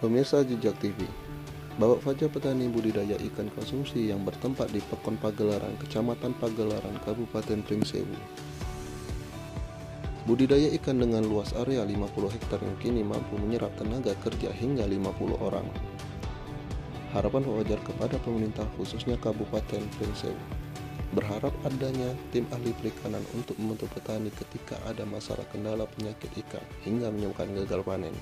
Pemirsa Jejak TV, Bapak Fajar petani budidaya ikan konsumsi yang bertempat di Pekon Pagelaran, Kecamatan Pagelaran, Kabupaten Pringsewu. Budidaya ikan dengan luas area 50 hektar yang kini mampu menyerap tenaga kerja hingga 50 orang. Harapan Pak Fajar kepada pemerintah khususnya Kabupaten Pringsewu, berharap adanya tim ahli perikanan untuk membantu petani ketika ada masalah kendala penyakit ikan hingga menyebabkan gagal panen.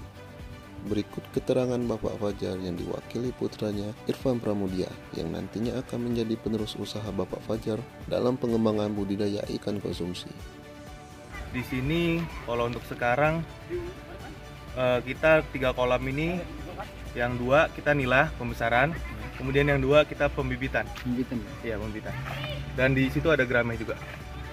Berikut keterangan Bapak Fajar yang diwakili putranya Irfan Pramudia yang nantinya akan menjadi penerus usaha Bapak Fajar dalam pengembangan budidaya ikan konsumsi. Di sini kalau untuk sekarang kita 3 kolam ini, yang 2 kita nilah pembesaran, kemudian yang 2 kita pembibitan. Pembibitan ya? Iya, pembibitan. Dan di situ ada gerame juga.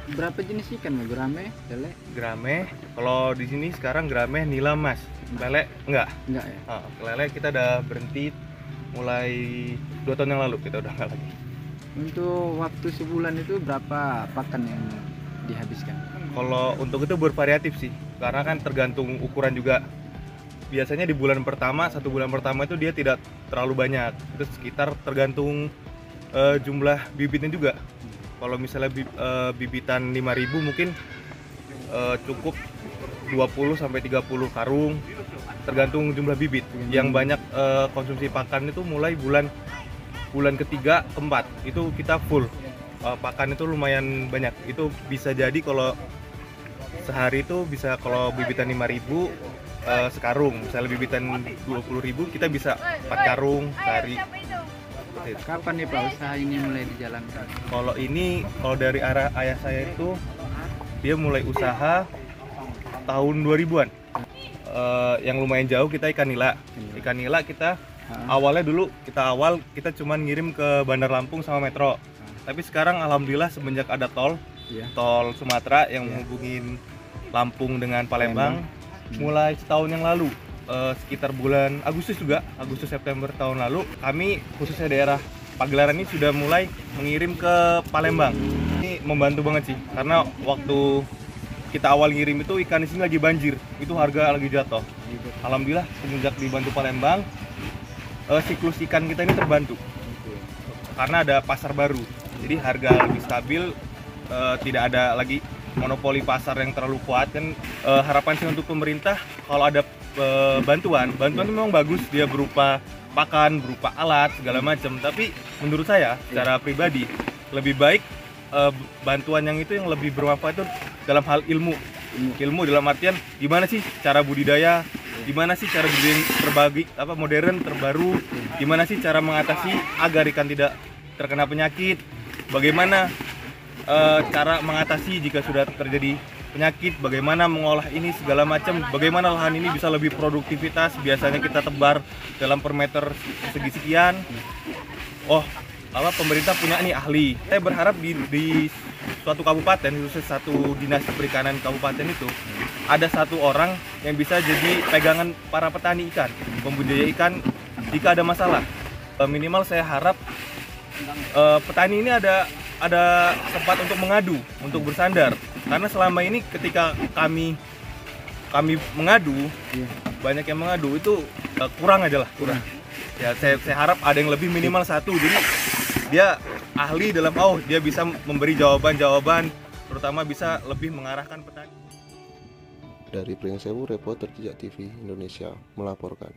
Berapa jenis ikan? Gerame, lele? Gerame, kalau di sini sekarang gerame nila mas. Lele enggak? Enggak ya? Lele kita udah berhenti mulai 2 tahun yang lalu, kita udah enggak lagi. Untuk waktu sebulan itu berapa pakan yang dihabiskan? Kalau untuk itu bervariatif sih, karena kan tergantung ukuran juga. Biasanya di bulan pertama, 1 bulan pertama itu dia tidak terlalu banyak. Itu sekitar tergantung jumlah bibitnya juga. Kalau misalnya bibitan 5.000 mungkin cukup 20-30 karung, tergantung jumlah bibit. Yang banyak konsumsi pakan itu mulai bulan ketiga, keempat itu kita full. Pakan itu lumayan banyak. Itu bisa jadi kalau sehari itu bisa, kalau bibitan 5.000 sekarung, misalnya bibitan 20.000 kita bisa 4 karung sehari. Kapan nih Pak usaha ini mulai dijalankan? Kalau dari arah ayah saya itu dia mulai usaha tahun 2000-an. Yang lumayan jauh kita ikan nila. Ikan nila kita awalnya dulu kita cuman ngirim ke Bandar Lampung sama Metro. Tapi sekarang alhamdulillah semenjak ada tol Sumatera yang menghubungin Lampung dengan Palembang, mulai setahun yang lalu, sekitar bulan Agustus September tahun lalu, kami khususnya daerah Pagelaran ini sudah mulai mengirim ke Palembang. Ini membantu banget sih, karena waktu kita awal ngirim itu ikan di sini lagi banjir, itu harga lagi jatuh. Alhamdulillah semenjak dibantu Palembang, siklus ikan kita ini terbantu karena ada pasar baru, jadi harga lebih stabil, tidak ada lagi monopoli pasar yang terlalu kuat. Kan harapan sih untuk pemerintah kalau ada bantuan itu memang bagus, dia berupa pakan, berupa alat segala macam. Tapi menurut saya secara pribadi lebih baik bantuan yang lebih bermanfaat itu dalam hal ilmu dalam artian gimana sih cara budidaya, gimana sih cara budidaya modern terbaru, gimana sih cara mengatasi agar ikan tidak terkena penyakit, bagaimana cara mengatasi jika sudah terjadi penyakit, bagaimana mengolah ini segala macam, bagaimana lahan ini bisa lebih produktivitas. Biasanya kita tebar dalam per meter segi sekian. Pemerintah punya nih ahli. Saya berharap di suatu kabupaten, khususnya satu dinas perikanan kabupaten itu ada 1 orang yang bisa jadi pegangan para petani ikan, pembudidaya ikan jika ada masalah. Minimal saya harap petani ini ada tempat untuk mengadu, untuk bersandar. Karena selama ini ketika kami mengadu, banyak yang mengadu itu kurang. Ya, saya harap ada yang lebih, minimal 1. Jadi dia ahli dalam dia bisa memberi jawaban-jawaban, terutama bisa lebih mengarahkan petani. Dari Pringsewu, reporter Jejak TV Indonesia melaporkan.